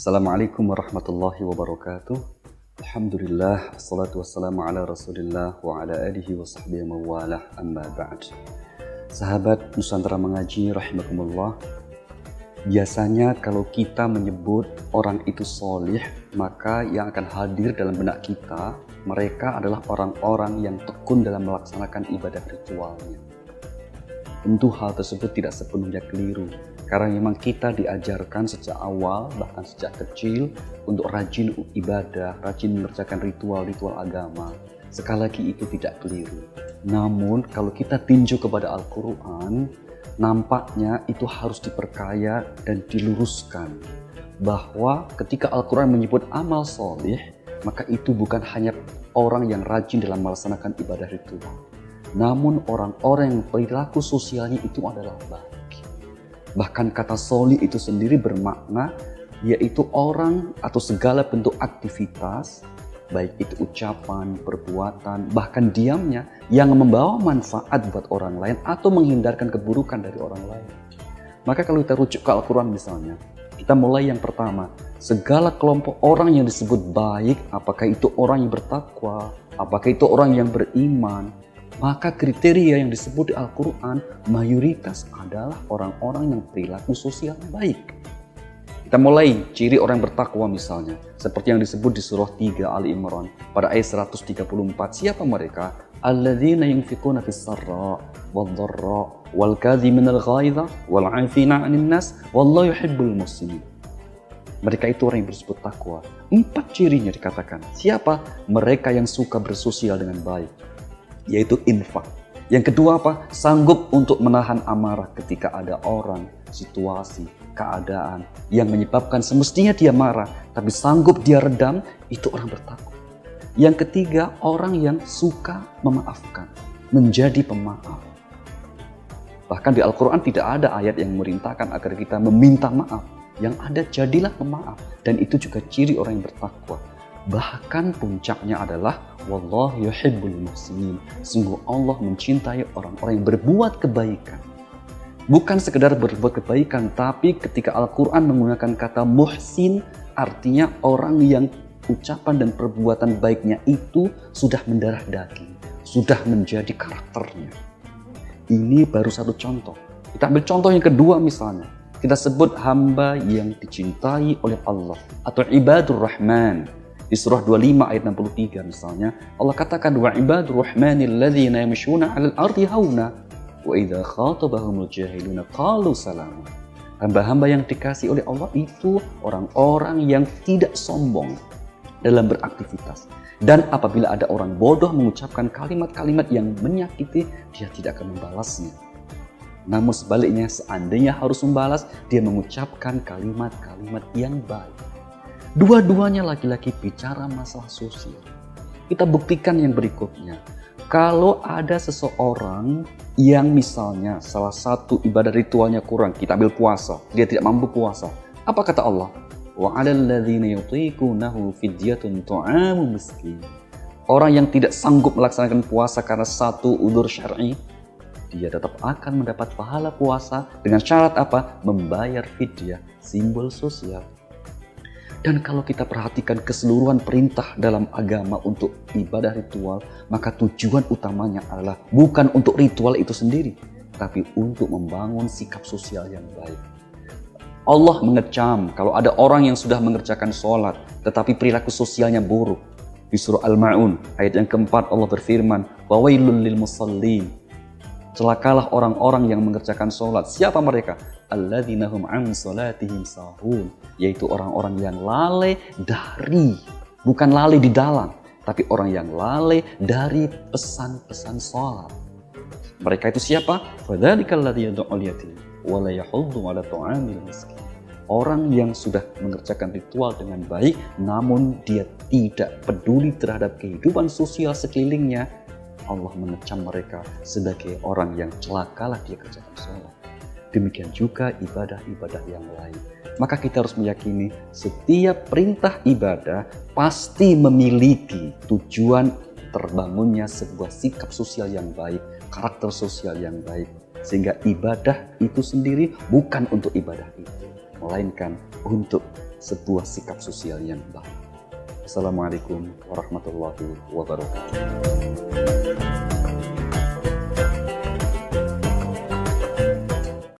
Assalamualaikum warahmatullahi wabarakatuh. Alhamdulillah, assalatu wassalamu ala rasulillah wa ala alihi wa sahbihi mawalah, amma ba'd. Sahabat Nusantara Mengaji rahimakumullah, biasanya kalau kita menyebut orang itu solih, maka yang akan hadir dalam benak kita, mereka adalah orang-orang yang tekun dalam melaksanakan ibadah ritualnya. Tentu hal tersebut tidak sepenuhnya keliru, karena memang kita diajarkan sejak awal, bahkan sejak kecil, untuk rajin ibadah, rajin mengerjakan ritual-ritual agama. Sekali lagi itu tidak keliru. Namun kalau kita tinjau kepada Al-Quran, nampaknya itu harus diperkaya dan diluruskan. Bahwa ketika Al-Quran menyebut amal solih, maka itu bukan hanya orang yang rajin dalam melaksanakan ibadah ritual. Namun orang-orang yang perilaku sosialnya itu adalah baik. Bahkan kata solih itu sendiri bermakna yaitu orang atau segala bentuk aktivitas, baik itu ucapan, perbuatan, bahkan diamnya yang membawa manfaat buat orang lain atau menghindarkan keburukan dari orang lain. Maka kalau kita rujuk ke Al-Quran misalnya, kita mulai yang pertama, segala kelompok orang yang disebut baik, apakah itu orang yang bertakwa, apakah itu orang yang beriman, maka kriteria yang disebut di Al-Quran mayoritas adalah orang-orang yang perilaku sosial baik. Kita mulai ciri orang yang bertakwa misalnya, seperti yang disebut di surah 3 Ali Imran pada ayat 134. Siapa mereka? Alladzina yunfiquna fis sarra wad dharra wal kadhiminal ghaidha wal 'afina 'anil nas wallahu yuhibbul muhsinin. Mereka itu orang yang bersifat takwa. 4 cirinya dikatakan. Siapa? Mereka yang suka bersosial dengan baik, yaitu infak. Yang kedua apa? Sanggup untuk menahan amarah ketika ada orang, situasi, keadaan yang menyebabkan semestinya dia marah, tapi sanggup dia redam, itu orang bertakwa. Yang ketiga, orang yang suka memaafkan, menjadi pemaaf. Bahkan di Al-Quran tidak ada ayat yang memerintahkan agar kita meminta maaf. Yang ada jadilah pemaaf, dan itu juga ciri orang yang bertakwa. Bahkan puncaknya adalah wallahu yuhibbul muhsinin. Sungguh Allah mencintai orang-orang yang berbuat kebaikan. Bukan sekedar berbuat kebaikan, tapi ketika Al-Quran menggunakan kata muhsin, artinya orang yang ucapan dan perbuatan baiknya itu sudah mendarah daging, sudah menjadi karakternya. Ini baru satu contoh. Kita ambil contoh yang kedua misalnya. Kita sebut hamba yang dicintai oleh Allah atau ibadur rahman. Di surah 25 ayat 63 misalnya, Allah katakan wa ibadur rahmanil ladzina yamshuna 'alal ardi hauna wa idza khatabahumul jahiluna qalu salama. Hamba-hamba yang dikasih oleh Allah itu orang-orang yang tidak sombong dalam beraktivitas. Dan apabila ada orang bodoh mengucapkan kalimat-kalimat yang menyakiti, dia tidak akan membalasnya. Namun sebaliknya, seandainya harus membalas, dia mengucapkan kalimat-kalimat yang baik. Dua-duanya laki-laki bicara masalah sosial. Kita buktikan yang berikutnya. Kalau ada seseorang yang misalnya salah satu ibadah ritualnya kurang, kita ambil puasa, dia tidak mampu puasa. Apa kata Allah? Wa 'alal ladzina yutiqunahu fidyatun ta'amu miskin. Orang yang tidak sanggup melaksanakan puasa karena satu udzur syar'i, dia tetap akan mendapat pahala puasa dengan syarat apa? Membayar fidyah, simbol sosial. Dan kalau kita perhatikan keseluruhan perintah dalam agama untuk ibadah ritual, maka tujuan utamanya adalah bukan untuk ritual itu sendiri, tapi untuk membangun sikap sosial yang baik. Allah mengecam kalau ada orang yang sudah mengerjakan sholat, tetapi perilaku sosialnya buruk. Di surah Al-Ma'un, ayat yang keempat Allah berfirman, "Wawailul lil musallin." Celakalah orang-orang yang mengerjakan sholat. Siapa mereka? Alladzina hum an sholatihim sahun. Yaitu orang-orang yang lalai dari, bukan lalai di dalam, tapi orang yang lalai dari pesan-pesan sholat. Mereka itu siapa? Fadzalikal ladzi yad'ul yatim wa la yahuddu 'ala ta'amil miskin. Orang yang sudah mengerjakan ritual dengan baik, namun dia tidak peduli terhadap kehidupan sosial sekelilingnya, Allah mengecam mereka sebagai orang yang celakalah dia kerjakan sholat. Demikian juga ibadah-ibadah yang lain. Maka kita harus meyakini setiap perintah ibadah pasti memiliki tujuan terbangunnya sebuah sikap sosial yang baik, karakter sosial yang baik. Sehingga ibadah itu sendiri bukan untuk ibadah itu. melainkan untuk sebuah sikap sosial yang baik. Assalamualaikum warahmatullahi wabarakatuh.